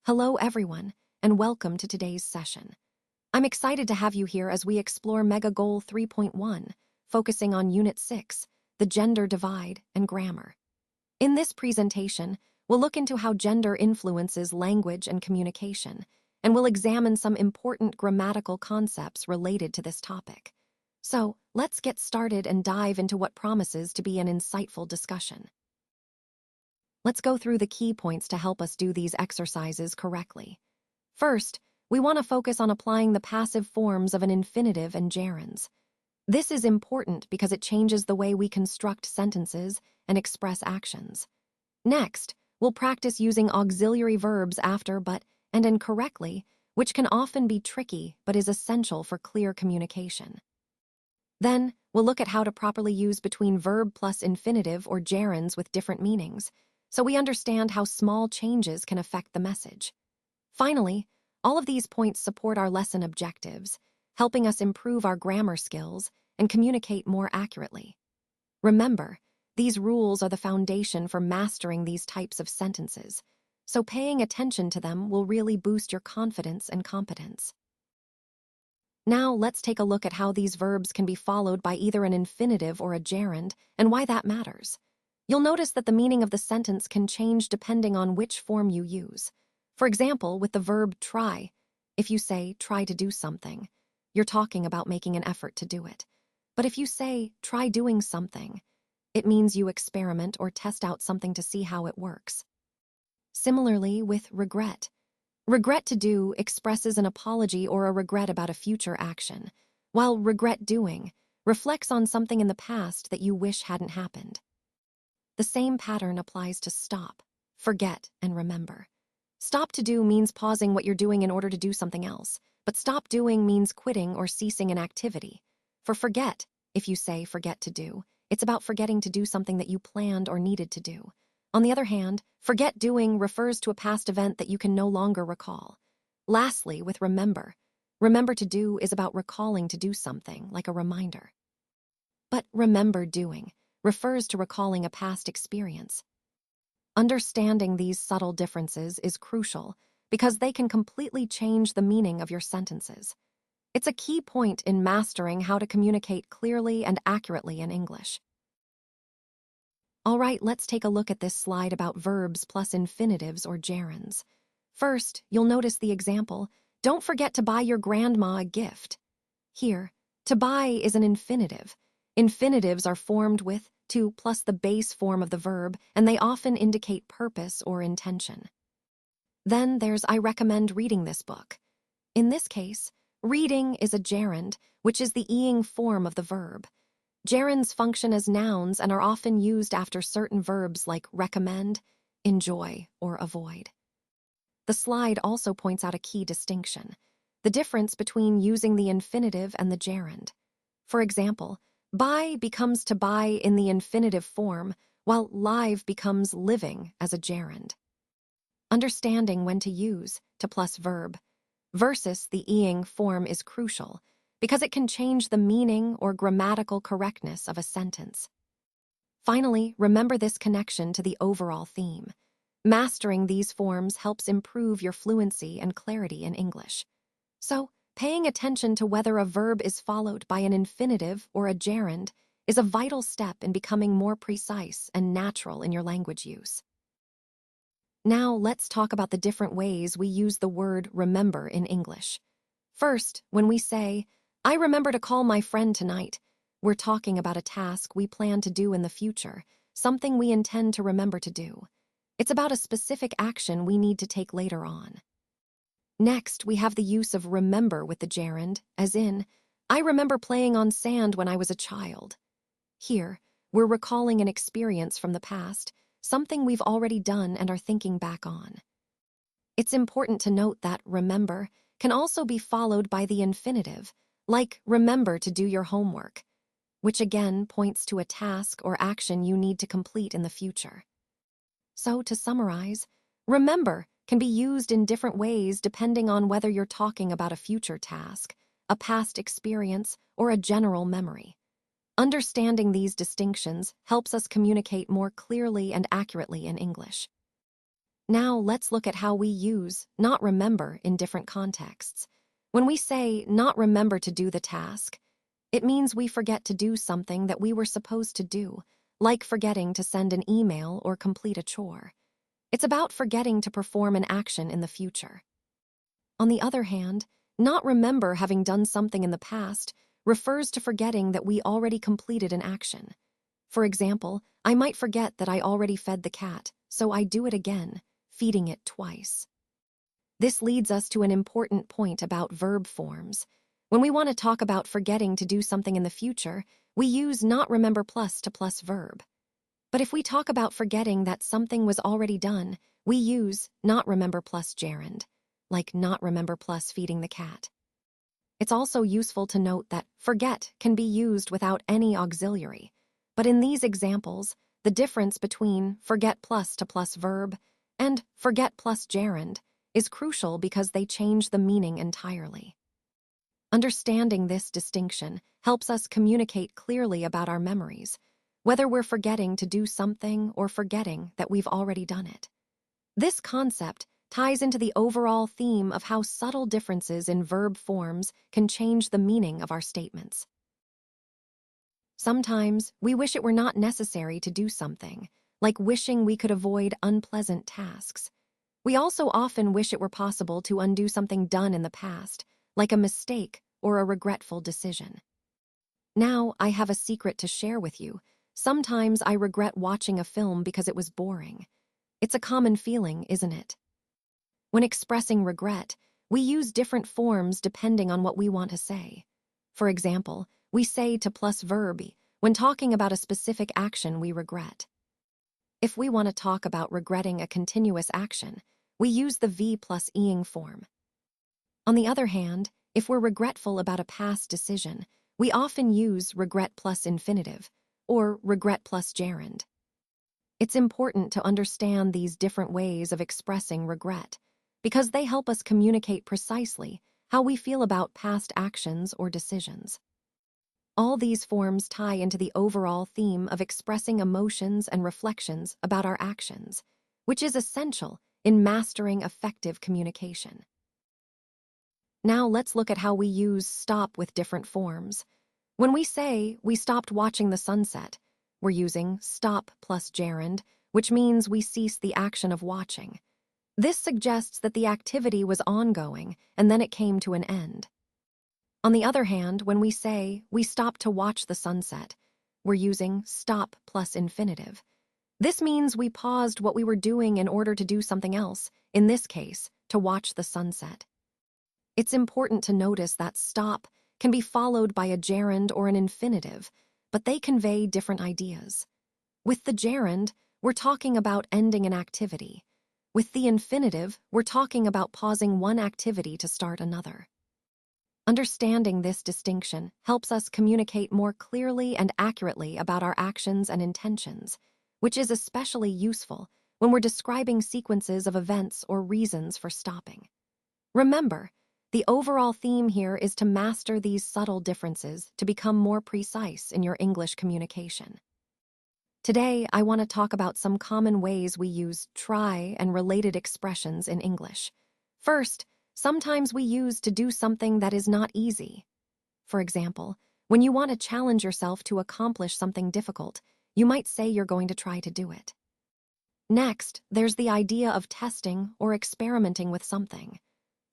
Hello, everyone, and welcome to today's session. I'm excited to have you here as we explore Mega Goal 3.1, focusing on Unit 6, the gender divide and grammar. In this presentation, we'll look into how gender influences language and communication, and we'll examine some important grammatical concepts related to this topic. So, let's get started and dive into what promises to be an insightful discussion. Let's go through the key points to help us do these exercises correctly. First, we want to focus on applying the passive forms of an infinitive and gerunds. This is important because it changes the way we construct sentences and express actions. Next, we'll practice using auxiliary verbs after but and incorrectly, which can often be tricky but is essential for clear communication. Then, we'll look at how to properly use between verb plus infinitive or gerunds with different meanings, so we understand how small changes can affect the message. Finally, all of these points support our lesson objectives, helping us improve our grammar skills and communicate more accurately. Remember, these rules are the foundation for mastering these types of sentences, so paying attention to them will really boost your confidence and competence. Now, let's take a look at how these verbs can be followed by either an infinitive or a gerund, and why that matters. You'll notice that the meaning of the sentence can change depending on which form you use. For example, with the verb try, if you say try to do something, you're talking about making an effort to do it. But if you say try doing something, it means you experiment or test out something to see how it works. Similarly, with regret. Regret to do expresses an apology or a regret about a future action, while regret doing reflects on something in the past that you wish hadn't happened. The same pattern applies to stop, forget, and remember. Stop to do means pausing what you're doing in order to do something else, but stop doing means quitting or ceasing an activity. For forget, if you say forget to do, it's about forgetting to do something that you planned or needed to do. On the other hand, forget doing refers to a past event that you can no longer recall. Lastly, with remember to do is about recalling to do something, like a reminder. But remember doing refers to recalling a past experience. Understanding these subtle differences is crucial because they can completely change the meaning of your sentences. It's a key point in mastering how to communicate clearly and accurately in English. All right, let's take a look at this slide about verbs plus infinitives or gerunds. First, you'll notice the example, don't forget to buy your grandma a gift. Here, to buy is an infinitive. Infinitives are formed with to plus the base form of the verb, and they often indicate purpose or intention. Then there's I recommend reading this book. In this case, reading is a gerund, which is the ing form of the verb. Gerunds function as nouns and are often used after certain verbs like recommend, enjoy, or avoid. The slide also points out a key distinction, the difference between using the infinitive and the gerund. For example, buy becomes to buy in the infinitive form, while live becomes living as a gerund. Understanding when to use to plus verb versus the ing form is crucial because it can change the meaning or grammatical correctness of a sentence. Finally, remember this connection to the overall theme. Mastering these forms helps improve your fluency and clarity in English. So, paying attention to whether a verb is followed by an infinitive or a gerund is a vital step in becoming more precise and natural in your language use. Now, let's talk about the different ways we use the word remember in English. First, when we say, I remember to call my friend tonight, we're talking about a task we plan to do in the future, something we intend to remember to do. It's about a specific action we need to take later on. Next, we have the use of remember with the gerund, as in, I remember playing on sand when I was a child. Here, we're recalling an experience from the past, something we've already done and are thinking back on. It's important to note that remember can also be followed by the infinitive, like remember to do your homework, which again points to a task or action you need to complete in the future. So, to summarize, remember can be used in different ways depending on whether you're talking about a future task, a past experience, or a general memory. Understanding these distinctions helps us communicate more clearly and accurately in English. Now let's look at how we use not remember in different contexts. When we say not remember to do the task, it means we forget to do something that we were supposed to do, like forgetting to send an email or complete a chore. It's about forgetting to perform an action in the future. On the other hand, not remember having done something in the past refers to forgetting that we already completed an action. For example, I might forget that I already fed the cat, so I do it again, feeding it twice. This leads us to an important point about verb forms. When we want to talk about forgetting to do something in the future, we use not remember plus to plus verb. But if we talk about forgetting that something was already done, we use not remember plus gerund, like not remember plus feeding the cat. It's also useful to note that forget can be used without any auxiliary. But in these examples, the difference between forget plus to plus verb and forget plus gerund is crucial because they change the meaning entirely. Understanding this distinction helps us communicate clearly about our memories, whether we're forgetting to do something or forgetting that we've already done it. This concept ties into the overall theme of how subtle differences in verb forms can change the meaning of our statements. Sometimes we wish it were not necessary to do something, like wishing we could avoid unpleasant tasks. We also often wish it were possible to undo something done in the past, like a mistake or a regretful decision. Now I have a secret to share with you. Sometimes I regret watching a film because it was boring. It's a common feeling, isn't it? When expressing regret, we use different forms depending on what we want to say. For example, we say to plus verb when talking about a specific action we regret. If we want to talk about regretting a continuous action, we use the V plus ing form. On the other hand, if we're regretful about a past decision, we often use regret plus infinitive, or regret plus gerund. It's important to understand these different ways of expressing regret, because they help us communicate precisely how we feel about past actions or decisions. All these forms tie into the overall theme of expressing emotions and reflections about our actions, which is essential in mastering effective communication. Now let's look at how we use stop with different forms. When we say we stopped watching the sunset, we're using stop plus gerund, which means we cease the action of watching. This suggests that the activity was ongoing and then it came to an end. On the other hand, when we say we stopped to watch the sunset, we're using stop plus infinitive. This means we paused what we were doing in order to do something else, in this case, to watch the sunset. It's important to notice that stop can be followed by a gerund or an infinitive, but they convey different ideas. With the gerund, we're talking about ending an activity. With the infinitive, we're talking about pausing one activity to start another. Understanding this distinction helps us communicate more clearly and accurately about our actions and intentions, which is especially useful when we're describing sequences of events or reasons for stopping. Remember, the overall theme here is to master these subtle differences to become more precise in your English communication. Today, I want to talk about some common ways we use try and related expressions in English. First, sometimes we use to do something that is not easy. For example, when you want to challenge yourself to accomplish something difficult, you might say you're going to try to do it. Next, there's the idea of testing or experimenting with something.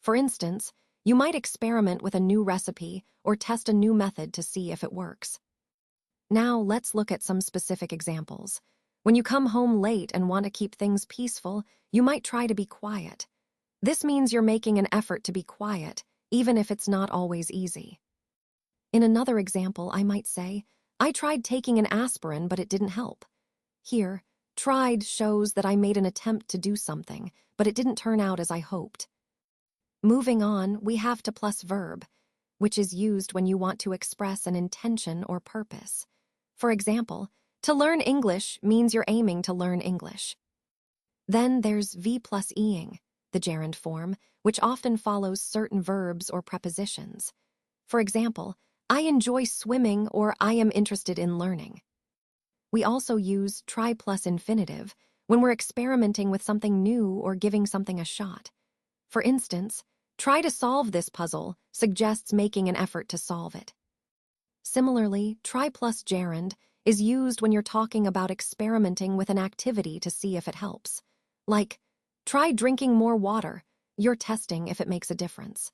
For instance, you might experiment with a new recipe or test a new method to see if it works. Now let's look at some specific examples. When you come home late and want to keep things peaceful, you might try to be quiet. This means you're making an effort to be quiet, even if it's not always easy. In another example, I might say, I tried taking an aspirin, but it didn't help. Here, tried shows that I made an attempt to do something, but it didn't turn out as I hoped. Moving on, we have to plus verb, which is used when you want to express an intention or purpose. For example, to learn English means you're aiming to learn English. Then there's V plus ing, the gerund form, which often follows certain verbs or prepositions. For example, I enjoy swimming or I am interested in learning. We also use try plus infinitive, when we're experimenting with something new or giving something a shot. For instance, try to solve this puzzle suggests making an effort to solve it. Similarly, try plus gerund is used when you're talking about experimenting with an activity to see if it helps. Like, try drinking more water. You're testing if it makes a difference.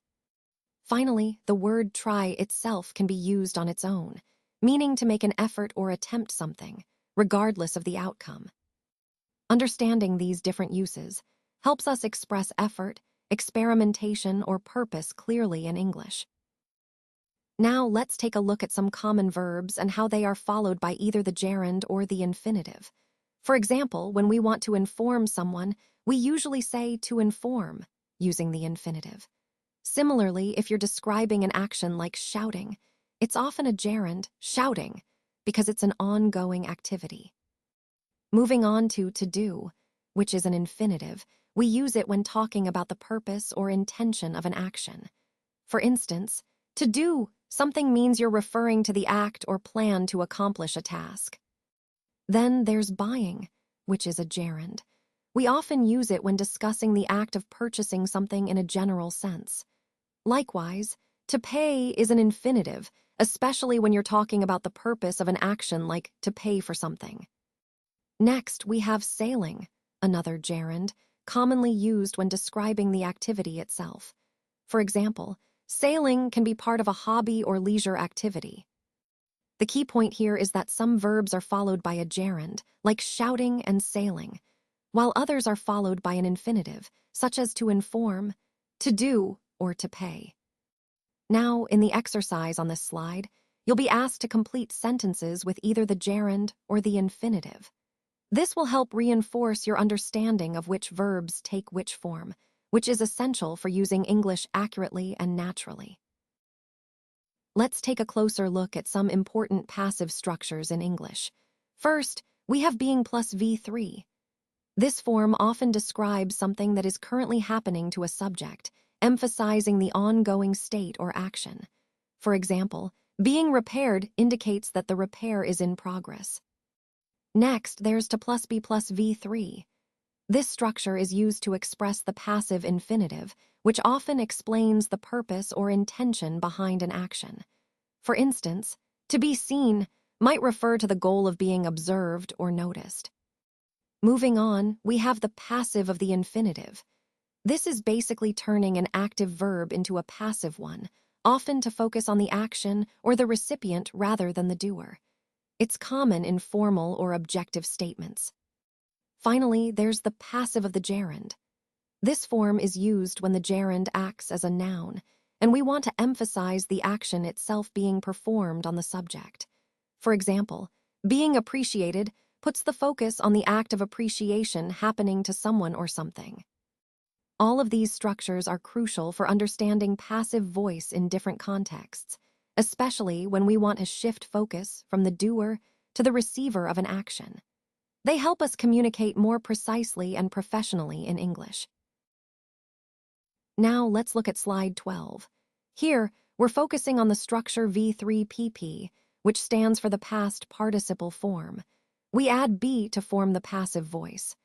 Finally, the word try itself can be used on its own, meaning to make an effort or attempt something, regardless of the outcome. Understanding these different uses helps us express effort, experimentation, or purpose clearly in English. Now let's take a look at some common verbs and how they are followed by either the gerund or the infinitive. For example, when we want to inform someone, we usually say to inform, using the infinitive. Similarly, if you're describing an action like shouting, it's often a gerund, shouting, because it's an ongoing activity. Moving on to do, which is an infinitive, we use it when talking about the purpose or intention of an action. For instance, to do something means you're referring to the act or plan to accomplish a task. Then there's buying, which is a gerund. We often use it when discussing the act of purchasing something in a general sense. Likewise, to pay is an infinitive, especially when you're talking about the purpose of an action like to pay for something. Next, we have sailing, another gerund, commonly used when describing the activity itself. For example, sailing can be part of a hobby or leisure activity. The key point here is that some verbs are followed by a gerund, like shouting and sailing, while others are followed by an infinitive, such as to inform, to do, or to pay. Now, in the exercise on this slide, you'll be asked to complete sentences with either the gerund or the infinitive. This will help reinforce your understanding of which verbs take which form, which is essential for using English accurately and naturally. Let's take a closer look at some important passive structures in English. First, we have being plus V3. This form often describes something that is currently happening to a subject, emphasizing the ongoing state or action. For example, being repaired indicates that the repair is in progress. Next, there's to plus be plus V3. This structure is used to express the passive infinitive, which often explains the purpose or intention behind an action. For instance, to be seen might refer to the goal of being observed or noticed. Moving on, we have the passive of the infinitive. This is basically turning an active verb into a passive one, often to focus on the action or the recipient rather than the doer. It's common in formal or objective statements. Finally, there's the passive of the gerund. This form is used when the gerund acts as a noun, and we want to emphasize the action itself being performed on the subject. For example, being appreciated puts the focus on the act of appreciation happening to someone or something. All of these structures are crucial for understanding passive voice in different contexts, especially when we want to shift focus from the doer to the receiver of an action. They help us communicate more precisely and professionally in English. Now let's look at slide 12. Here, we're focusing on the structure V3PP, which stands for the past participle form. We add be to form the passive voice.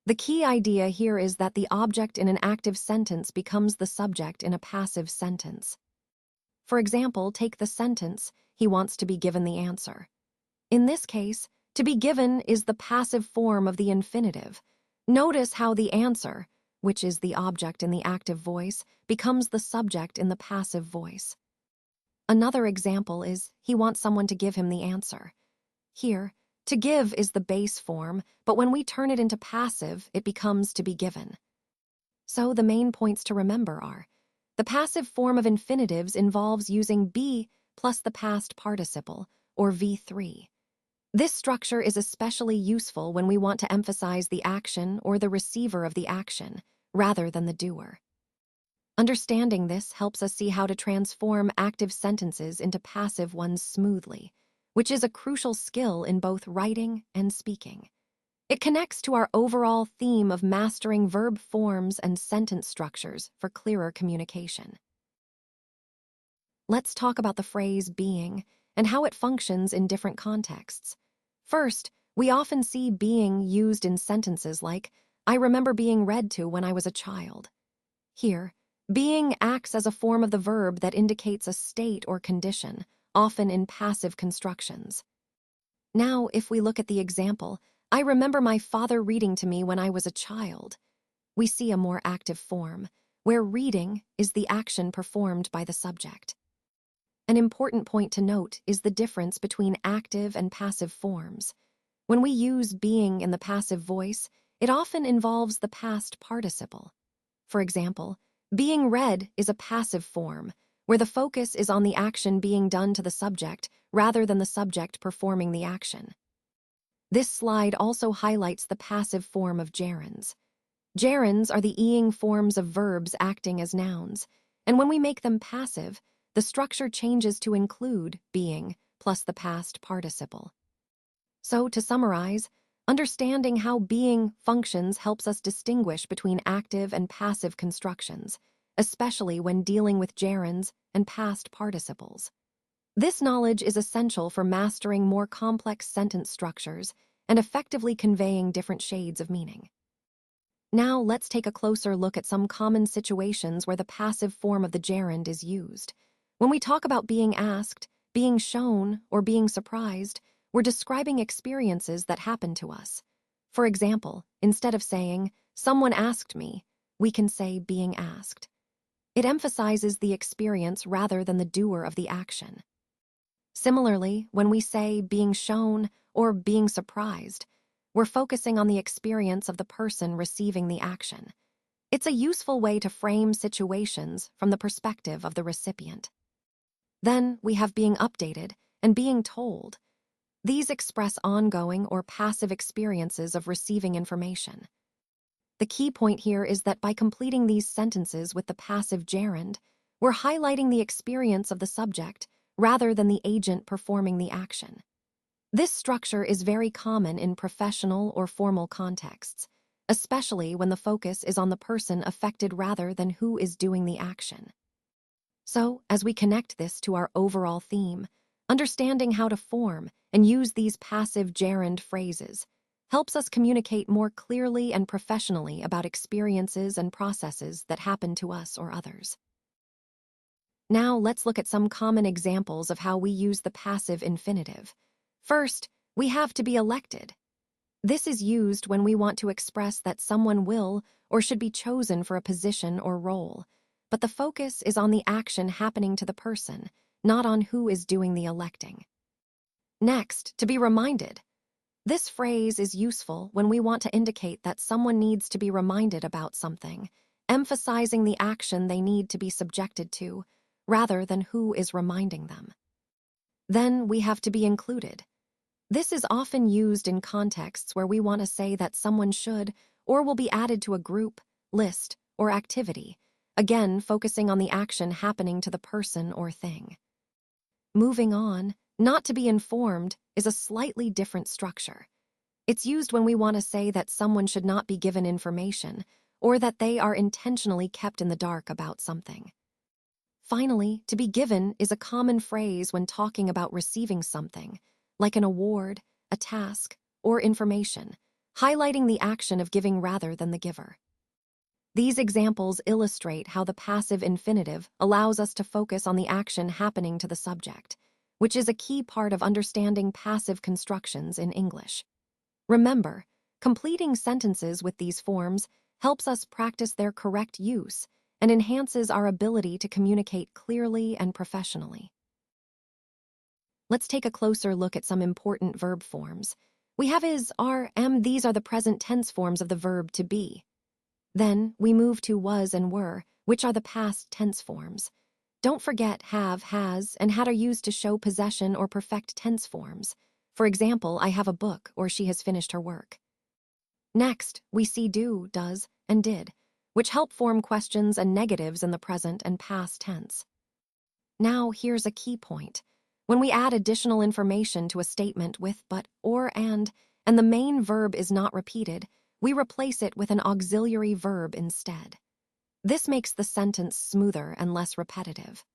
The key idea here is that the object in an active sentence becomes the subject in a passive sentence. For example, take the sentence, he wants to be given the answer. In this case, to be given is the passive form of the infinitive. Notice how the answer, which is the object in the active voice, becomes the subject in the passive voice. Another example is, he wants someone to give him the answer. Here, to give is the base form, but when we turn it into passive, it becomes to be given. So the main points to remember are, the passive form of infinitives involves using be plus the past participle, or V3. This structure is especially useful when we want to emphasize the action or the receiver of the action, rather than the doer. Understanding this helps us see how to transform active sentences into passive ones smoothly, which is a crucial skill in both writing and speaking. It connects to our overall theme of mastering verb forms and sentence structures for clearer communication. Let's talk about the phrase being and how it functions in different contexts. First, we often see being used in sentences like, I remember being read to when I was a child. Here, being acts as a form of the verb that indicates a state or condition, often in passive constructions. Now, if we look at the example, I remember my father reading to me when I was a child, we see a more active form, where reading is the action performed by the subject. An important point to note is the difference between active and passive forms. When we use being in the passive voice, it often involves the past participle. For example, being read is a passive form, where the focus is on the action being done to the subject rather than the subject performing the action. This slide also highlights the passive form of gerunds. Gerunds are the ing forms of verbs acting as nouns, and when we make them passive, the structure changes to include being plus the past participle. So, to summarize, understanding how being functions helps us distinguish between active and passive constructions, especially when dealing with gerunds and past participles. This knowledge is essential for mastering more complex sentence structures and effectively conveying different shades of meaning. Now let's take a closer look at some common situations where the passive form of the gerund is used. When we talk about being asked, being shown, or being surprised, we're describing experiences that happen to us. For example, instead of saying, someone asked me, we can say being asked. It emphasizes the experience rather than the doer of the action. Similarly, when we say being shown or being surprised, we're focusing on the experience of the person receiving the action. It's a useful way to frame situations from the perspective of the recipient. Then we have being updated and being told. These express ongoing or passive experiences of receiving information. The key point here is that by completing these sentences with the passive gerund, we're highlighting the experience of the subject rather than the agent performing the action. This structure is very common in professional or formal contexts, especially when the focus is on the person affected rather than who is doing the action. So, as we connect this to our overall theme, understanding how to form and use these passive gerund phrases helps us communicate more clearly and professionally about experiences and processes that happen to us or others. Now, let's look at some common examples of how we use the passive infinitive. First, we have to be elected. This is used when we want to express that someone will or should be chosen for a position or role, but the focus is on the action happening to the person, not on who is doing the electing. Next, to be reminded. This phrase is useful when we want to indicate that someone needs to be reminded about something, emphasizing the action they need to be subjected to, rather than who is reminding them. Then we have to be included. This is often used in contexts where we want to say that someone should or will be added to a group, list, or activity, again focusing on the action happening to the person or thing. Moving on, not to be informed is a slightly different structure. It's used when we want to say that someone should not be given information or that they are intentionally kept in the dark about something. Finally, to be given is a common phrase when talking about receiving something, like an award, a task, or information, highlighting the action of giving rather than the giver. These examples illustrate how the passive infinitive allows us to focus on the action happening to the subject, which is a key part of understanding passive constructions in English. Remember, completing sentences with these forms helps us practice their correct use and enhances our ability to communicate clearly and professionally. Let's take a closer look at some important verb forms. We have is, are, am. These are the present tense forms of the verb to be. Then we move to was and were, which are the past tense forms. Don't forget have, has, and had are used to show possession or perfect tense forms. For example, I have a book or she has finished her work. Next, we see do, does, and did, which help form questions and negatives in the present and past tense. Now, here's a key point. When we add additional information to a statement with but, or, and the main verb is not repeated, we replace it with an auxiliary verb instead. This makes the sentence smoother and less repetitive.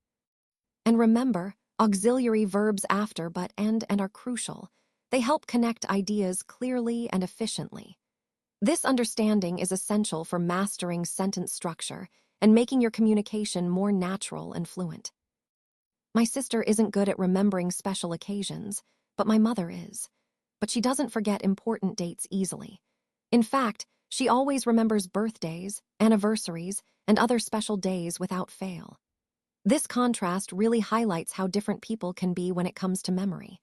And remember, auxiliary verbs after but and are crucial. they help connect ideas clearly and efficiently. This understanding is essential for mastering sentence structure and making your communication more natural and fluent. My sister isn't good at remembering special occasions, but my mother is. But she doesn't forget important dates easily. In fact, she always remembers birthdays, anniversaries, and other special days without fail. This contrast really highlights how different people can be when it comes to memory.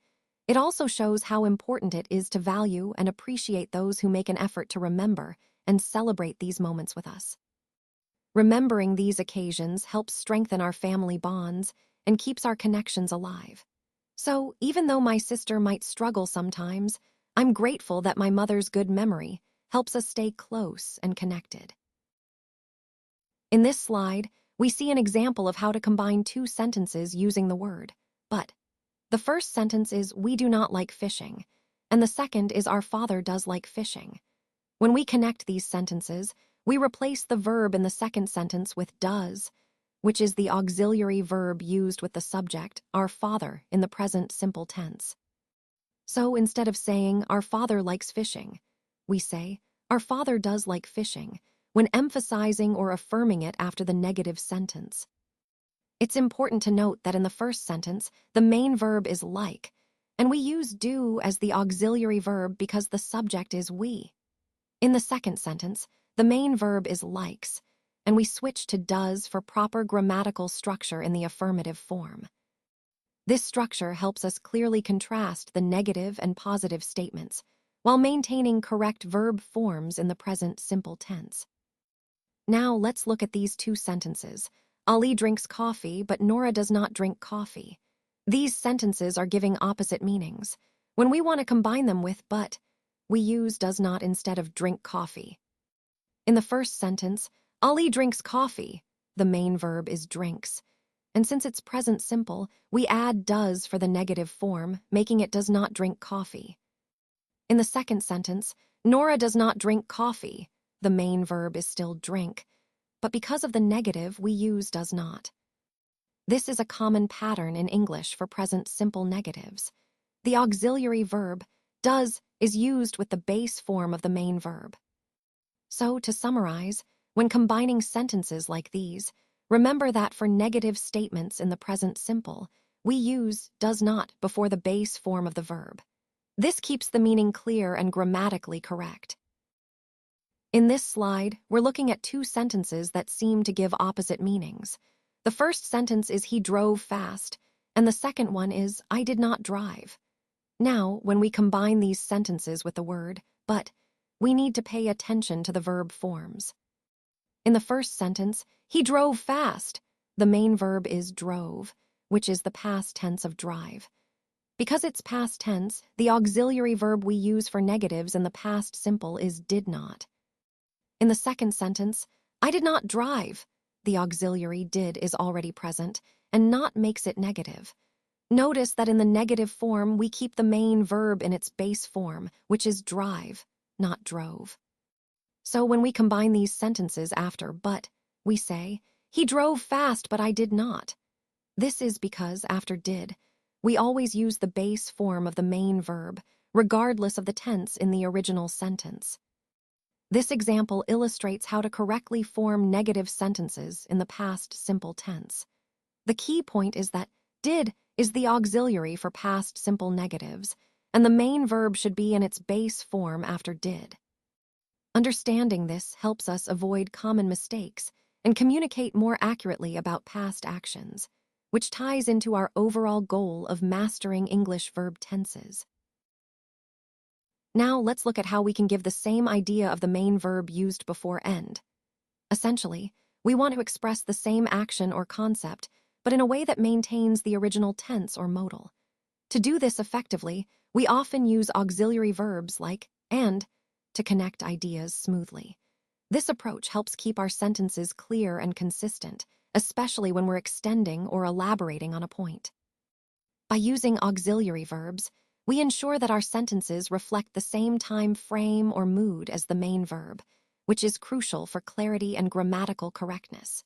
It also shows how important it is to value and appreciate those who make an effort to remember and celebrate these moments with us. Remembering these occasions helps strengthen our family bonds and keeps our connections alive. So, even though my sister might struggle sometimes, I'm grateful that my mother's good memory helps us stay close and connected. In this slide, we see an example of how to combine two sentences using the word but. The first sentence is, "We do not like fishing," and the second is, "Our father does like fishing." When we connect these sentences, we replace the verb in the second sentence with does, which is the auxiliary verb used with the subject, our father, in the present simple tense. So instead of saying, "Our father likes fishing," we say, "Our father does like fishing," when emphasizing or affirming it after the negative sentence. It's important to note that in the first sentence, the main verb is like, and we use do as the auxiliary verb because the subject is we. In the second sentence, the main verb is likes, and we switch to does for proper grammatical structure in the affirmative form. This structure helps us clearly contrast the negative and positive statements, while maintaining correct verb forms in the present simple tense. Now let's look at these two sentences. Ali drinks coffee, but Nora does not drink coffee. These sentences are giving opposite meanings. When we want to combine them with but, we use does not instead of drink coffee. In the first sentence, Ali drinks coffee. The main verb is drinks. And since it's present simple, we add does for the negative form, making it does not drink coffee. In the second sentence, Nora does not drink coffee. The main verb is still drink, but because of the negative, we use does not. This is a common pattern in English for present simple negatives. The auxiliary verb, does, is used with the base form of the main verb. So, to summarize, when combining sentences like these, remember that for negative statements in the present simple, we use does not before the base form of the verb. This keeps the meaning clear and grammatically correct. In this slide, we're looking at two sentences that seem to give opposite meanings. The first sentence is he drove fast, and the second one is I did not drive. Now, when we combine these sentences with the word but, we need to pay attention to the verb forms. In the first sentence, he drove fast. The main verb is drove, which is the past tense of drive. Because it's past tense, the auxiliary verb we use for negatives in the past simple is did not. In the second sentence, I did not drive. The auxiliary did is already present, and not makes it negative. Notice that in the negative form, we keep the main verb in its base form, which is drive, not drove. So when we combine these sentences after but, we say, he drove fast, but I did not. This is because after did, we always use the base form of the main verb, regardless of the tense in the original sentence. This example illustrates how to correctly form negative sentences in the past simple tense. The key point is that did is the auxiliary for past simple negatives, and the main verb should be in its base form after did. Understanding this helps us avoid common mistakes and communicate more accurately about past actions, which ties into our overall goal of mastering English verb tenses. Now let's look at how we can give the same idea of the main verb used before end. Essentially, we want to express the same action or concept, but in a way that maintains the original tense or modal. To do this effectively, we often use auxiliary verbs like and to connect ideas smoothly. This approach helps keep our sentences clear and consistent, especially when we're extending or elaborating on a point. By using auxiliary verbs, we ensure that our sentences reflect the same time frame or mood as the main verb, which is crucial for clarity and grammatical correctness.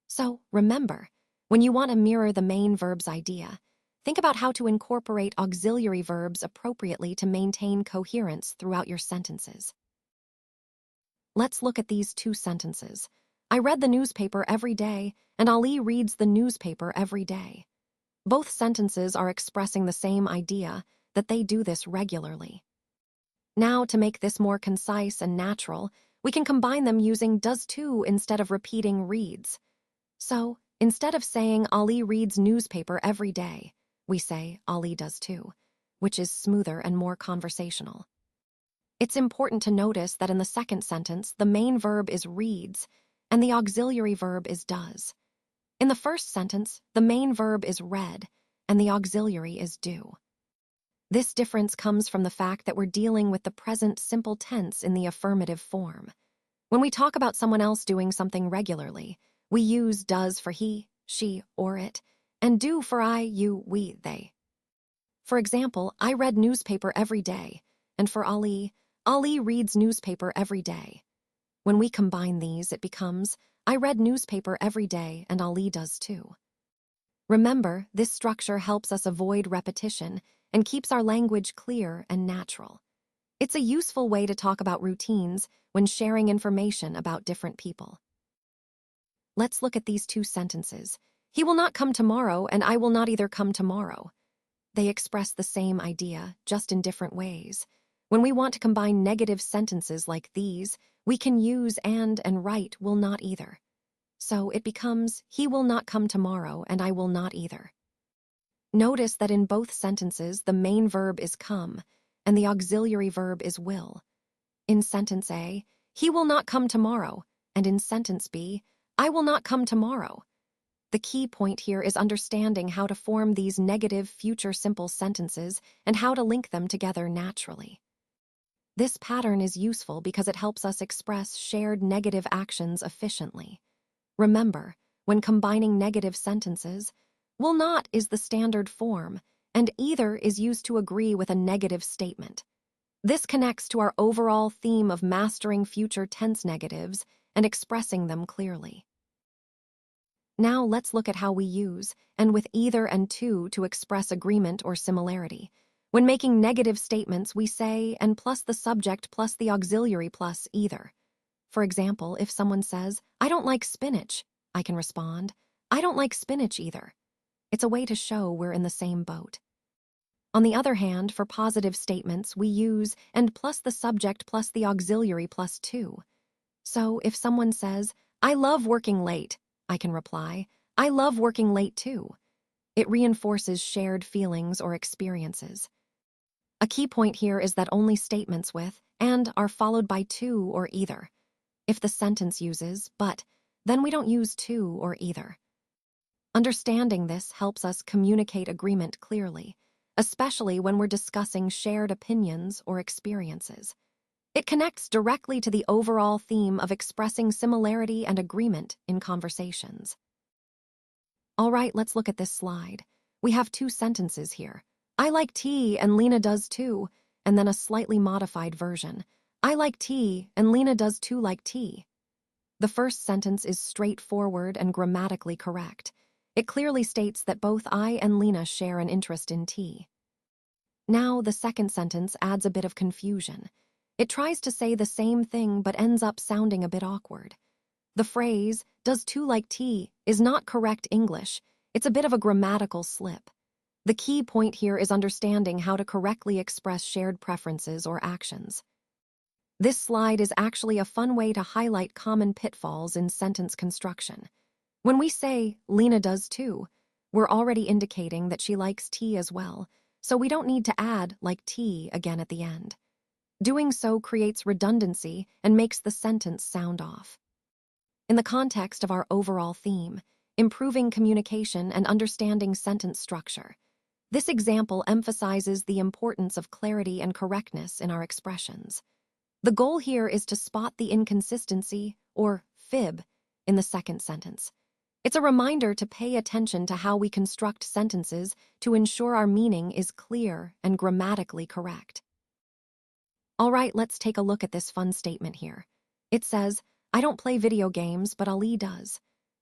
So, remember, when you want to mirror the main verb's idea, Think about how to incorporate auxiliary verbs appropriately to maintain coherence throughout your sentences. Let's look at these two sentences. I read the newspaper every day, and Ali reads the newspaper every day. Both sentences are expressing the same idea, that they do this regularly. Now, to make this more concise and natural, we can combine them using does to instead of repeating reads. So, instead of saying Ali reads newspaper every day, we say Ali does too, which is smoother and more conversational. It's important to notice that in the second sentence, the main verb is reads, and the auxiliary verb is does. In the first sentence, the main verb is read, and the auxiliary is do. This difference comes from the fact that we're dealing with the present simple tense in the affirmative form. When we talk about someone else doing something regularly, we use does for he, she, or it, and do for I, you, we, they. For example, I read newspaper every day, and for Ali, Ali reads newspaper every day. When we combine these, it becomes, I read newspaper every day and Ali does too. Remember, this structure helps us avoid repetition and keeps our language clear and natural. It's a useful way to talk about routines when sharing information about different people. Let's look at these two sentences. He will not come tomorrow and I will not either come tomorrow. They express the same idea, just in different ways. When we want to combine negative sentences like these, we can use and write will not either. So it becomes, he will not come tomorrow and I will not either. Notice that in both sentences, the main verb is come, and the auxiliary verb is will. In sentence A, he will not come tomorrow, and in sentence B, I will not come tomorrow. The key point here is understanding how to form these negative future simple sentences and how to link them together naturally. This pattern is useful because it helps us express shared negative actions efficiently. Remember, when combining negative sentences, will not is the standard form, and either is used to agree with a negative statement. This connects to our overall theme of mastering future tense negatives and expressing them clearly. Now let's look at how we use and with either and to express agreement or similarity. When making negative statements, we say and plus the subject plus the auxiliary plus either. For example, if someone says, I don't like spinach, I can respond, I don't like spinach either. It's a way to show we're in the same boat. On the other hand, for positive statements, we use and plus the subject plus the auxiliary plus to. So if someone says, I love working late, I can reply, I love working late too. It reinforces shared feelings or experiences. A key point here is that only statements with and are followed by to or either. If the sentence uses but, then we don't use to or either. Understanding this helps us communicate agreement clearly, especially when we're discussing shared opinions or experiences. It connects directly to the overall theme of expressing similarity and agreement in conversations. All right, let's look at this slide. We have two sentences here. I like tea and Lena does too, and then a slightly modified version. I like tea and Lena does too like tea. The first sentence is straightforward and grammatically correct. It clearly states that both I and Lena share an interest in tea. Now, the second sentence adds a bit of confusion. It tries to say the same thing but ends up sounding a bit awkward. The phrase, does too like tea, is not correct English. It's a bit of a grammatical slip. The key point here is understanding how to correctly express shared preferences or actions. This slide is actually a fun way to highlight common pitfalls in sentence construction. When we say, Lena does too, we're already indicating that she likes tea as well, so we don't need to add like tea again at the end. Doing so creates redundancy and makes the sentence sound off. In the context of our overall theme, improving communication and understanding sentence structure, this example emphasizes the importance of clarity and correctness in our expressions. The goal here is to spot the inconsistency, or fib, in the second sentence. It's a reminder to pay attention to how we construct sentences to ensure our meaning is clear and grammatically correct. All right, let's take a look at this fun statement here. It says, I don't play video games, but Ali does.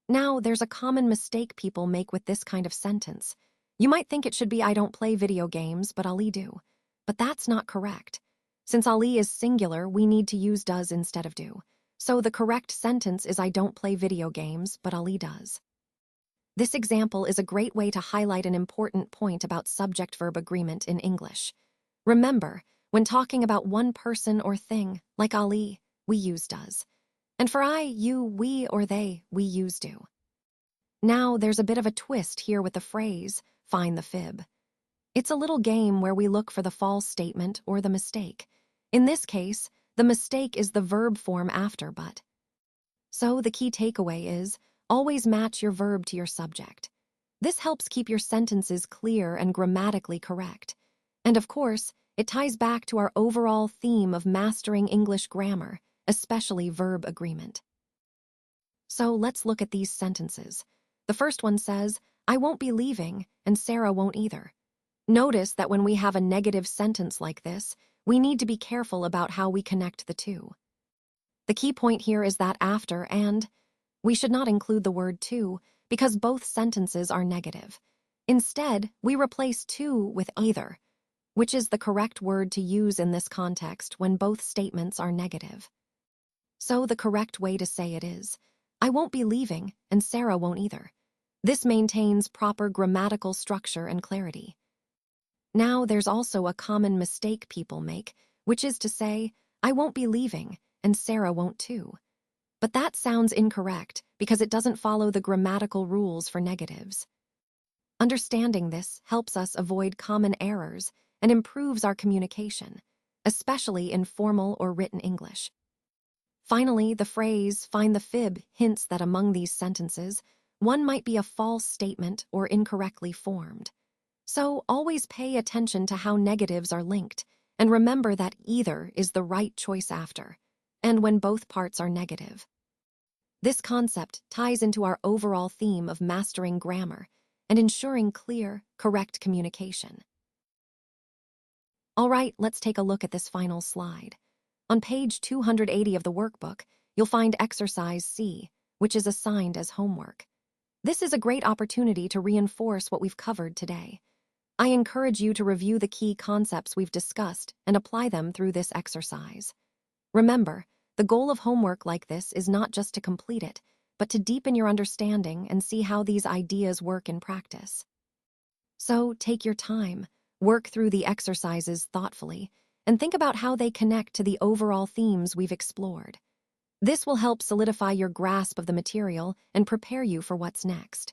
Now, there's a common mistake people make with this kind of sentence. You might think it should be I don't play video games, but Ali do. But that's not correct. Since Ali is singular, we need to use does instead of do. So the correct sentence is I don't play video games, but Ali does. This example is a great way to highlight an important point about subject-verb agreement in English. Remember, when talking about one person or thing, like Ali, we use does. And for I, you, we, or they, we use do. Now, there's a bit of a twist here with the phrase, find the fib. It's a little game where we look for the false statement or the mistake. In this case, the mistake is the verb form after but. So the key takeaway is, always match your verb to your subject. This helps keep your sentences clear and grammatically correct. And of course, it ties back to our overall theme of mastering English grammar, especially verb agreement. So let's look at these sentences. The first one says, I won't be leaving, and Sarah won't either. Notice that when we have a negative sentence like this, we need to be careful about how we connect the two. The key point here is that after and, we should not include the word to because both sentences are negative. Instead, we replace to with either, which is the correct word to use in this context when both statements are negative. So the correct way to say it is, I won't be leaving and Sarah won't either. This maintains proper grammatical structure and clarity. Now there's also a common mistake people make, which is to say, I won't be leaving and Sarah won't too. But that sounds incorrect because it doesn't follow the grammatical rules for negatives. Understanding this helps us avoid common errors and improves our communication, especially in formal or written English. Finally, the phrase, find the fib, hints that among these sentences, one might be a false statement or incorrectly formed. So always pay attention to how negatives are linked, and remember that either is the right choice after, and when both parts are negative. This concept ties into our overall theme of mastering grammar and ensuring clear, correct communication. All right, let's take a look at this final slide. On page 280 of the workbook, you'll find exercise C, which is assigned as homework. This is a great opportunity to reinforce what we've covered today. I encourage you to review the key concepts we've discussed and apply them through this exercise. Remember, the goal of homework like this is not just to complete it, but to deepen your understanding and see how these ideas work in practice. So take your time, work through the exercises thoughtfully, and think about how they connect to the overall themes we've explored. This will help solidify your grasp of the material and prepare you for what's next.